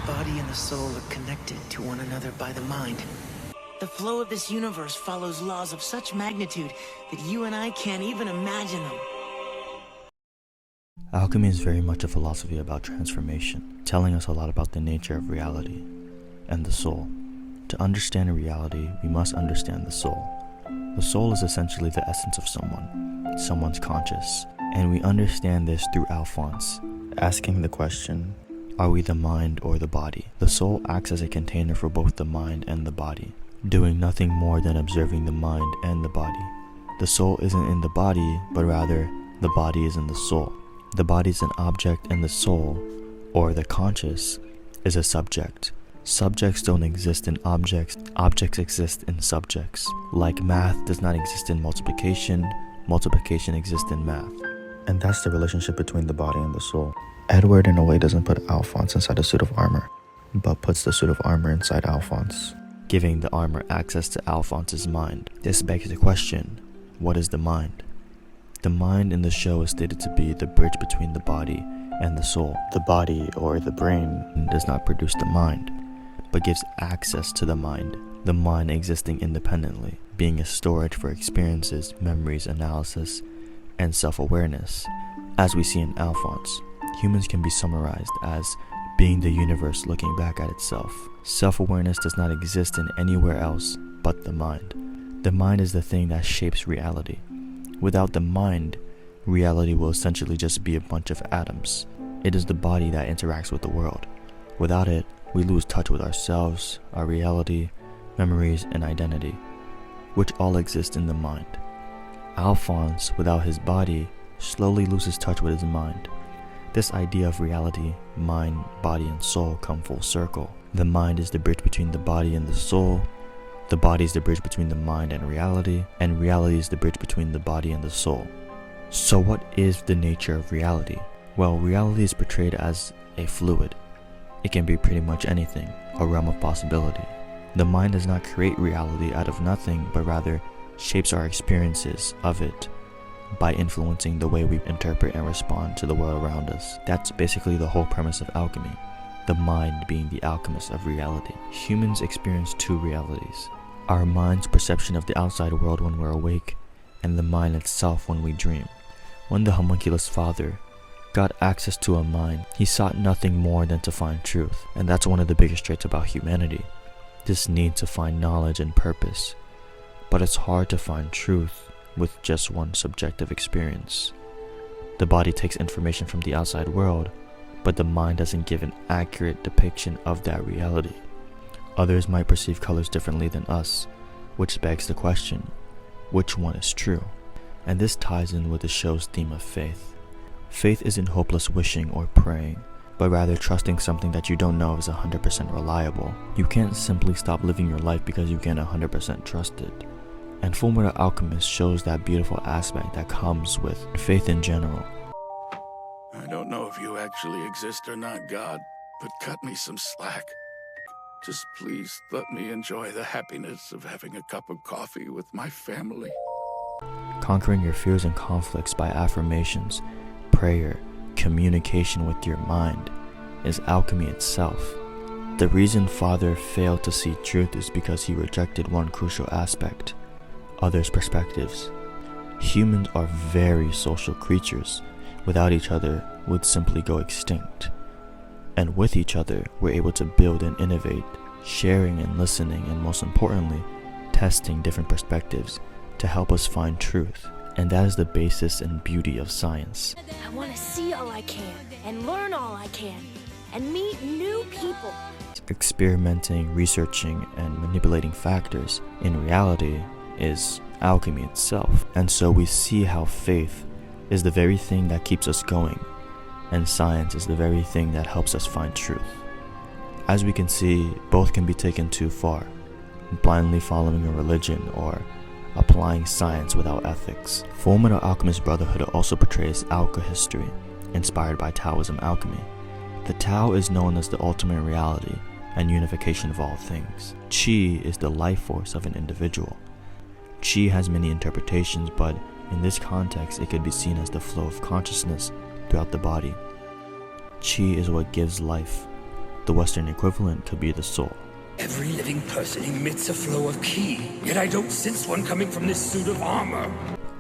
body and the soul are connected to one another by the mind. The flow of this universe follows laws of such magnitude that you and I can't even imagine them. Alchemy is very much a philosophy about transformation, telling us a lot about the nature of reality and the soul. To understand reality, we must understand the soul. The soul is essentially the essence of someone's conscious, and we understand this through Alphonse, asking the question, are we the mind or the body? The soul acts as a container for both the mind and the body, doing nothing more than observing the mind and the body. The soul isn't in the body, but rather, the body is in the soul. The body is an object and the soul, or the conscious, is a subject. Subjects don't exist in objects, objects exist in subjects. Like math does not exist in multiplication, multiplication exists in math. And that's the relationship between the body and the soul. Edward in a way doesn't put Alphonse inside a suit of armor, but puts the suit of armor inside Alphonse, giving the armor access to Alphonse's mind. This begs the question, what is the mind? The mind in the show is stated to be the bridge between the body and the soul. The body, or the brain, does not produce the mind, but gives access to the mind existing independently, being a storage for experiences, memories, analysis, and self-awareness. As we see in Alphonse, humans can be summarized as being the universe looking back at itself. Self-awareness does not exist in anywhere else but the mind. The mind is the thing that shapes reality. Without the mind, reality will essentially just be a bunch of atoms. It is the body that interacts with the world. Without it, we lose touch with ourselves, our reality, memories, and identity, which all exist in the mind. Alphonse, without his body, slowly loses touch with his mind. This idea of reality, mind, body, and soul come full circle. The mind is the bridge between the body and the soul. The body is the bridge between the mind and reality is the bridge between the body and the soul. So what is the nature of reality? Well, reality is portrayed as a fluid. It can be pretty much anything, a realm of possibility. The mind does not create reality out of nothing, but rather shapes our experiences of it by influencing the way we interpret and respond to the world around us. That's basically the whole premise of alchemy, the mind being the alchemist of reality. Humans experience two realities: our mind's perception of the outside world when we're awake, and the mind itself when we dream. When the homunculus father got access to a mind, he sought nothing more than to find truth, and that's one of the biggest traits about humanity, this need to find knowledge and purpose. But it's hard to find truth with just one subjective experience. The body takes information from the outside world, but the mind doesn't give an accurate depiction of that reality. Others might perceive colors differently than us, which begs the question, which one is true? And this ties in with the show's theme of faith. Faith isn't hopeless wishing or praying, but rather trusting something that you don't know is 100% reliable. You can't simply stop living your life because you can't 100% trust it. And Fullmetal Alchemist shows that beautiful aspect that comes with faith in general. I don't know if you actually exist or not, God, but cut me some slack. Just please let me enjoy the happiness of having a cup of coffee with my family. Conquering your fears and conflicts by affirmations, prayer, communication with your mind is alchemy itself. The reason Father failed to see truth is because he rejected one crucial aspect: others' perspectives. Humans are very social creatures. Without each other, would simply go extinct. And with each other, we're able to build and innovate, sharing and listening, and most importantly, testing different perspectives to help us find truth. And that is the basis and beauty of science. I want to see all I can, and learn all I can, and meet new people. Experimenting, researching, and manipulating factors in reality is alchemy itself. And so we see how faith is the very thing that keeps us going, and science is the very thing that helps us find truth. As we can see, both can be taken too far, blindly following a religion or applying science without ethics. Fullmetal Alchemist Brotherhood also portrays alchemy, inspired by Taoism alchemy. The Tao is known as the ultimate reality and unification of all things. Qi is the life force of an individual. Qi has many interpretations, but in this context, it could be seen as the flow of consciousness throughout the body. Qi is what gives life. The Western equivalent could be the soul. Every living person emits a flow of ki, yet I don't sense one coming from this suit of armor.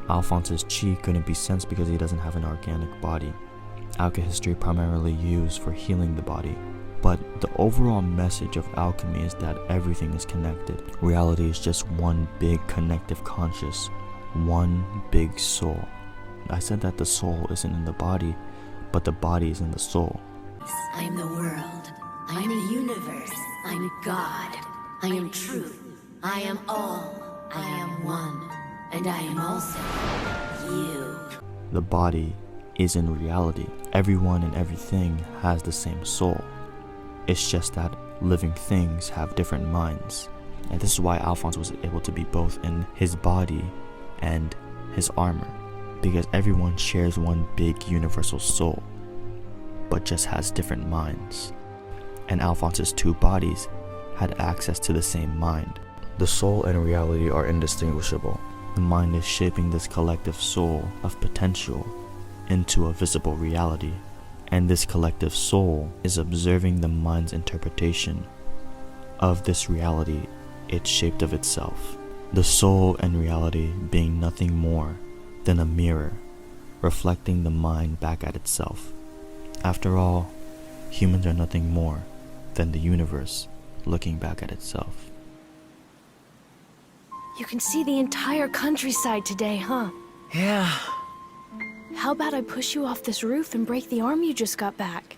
Alphonse's chi couldn't be sensed because he doesn't have an organic body. Alchemy primarily used for healing the body. But the overall message of alchemy is that everything is connected. Reality is just one big connective conscious, one big soul. I said that the soul isn't in the body, but the body is in the soul. I am the world. I am the universe. I'm God. I am truth. I am all. I am one. And I am also you. The body is in reality. Everyone and everything has the same soul. It's just that living things have different minds. And this is why Alphonse was able to be both in his body and his armor. Because everyone shares one big universal soul, but just has different minds. And Alphonse's two bodies had access to the same mind. The soul and reality are indistinguishable. The mind is shaping this collective soul of potential into a visible reality. And this collective soul is observing the mind's interpretation of this reality it shaped of itself. The soul and reality being nothing more than a mirror, reflecting the mind back at itself. After all, humans are nothing more than the universe looking back at itself. You can see the entire countryside today, huh? Yeah. How about I push you off this roof and break the arm you just got back?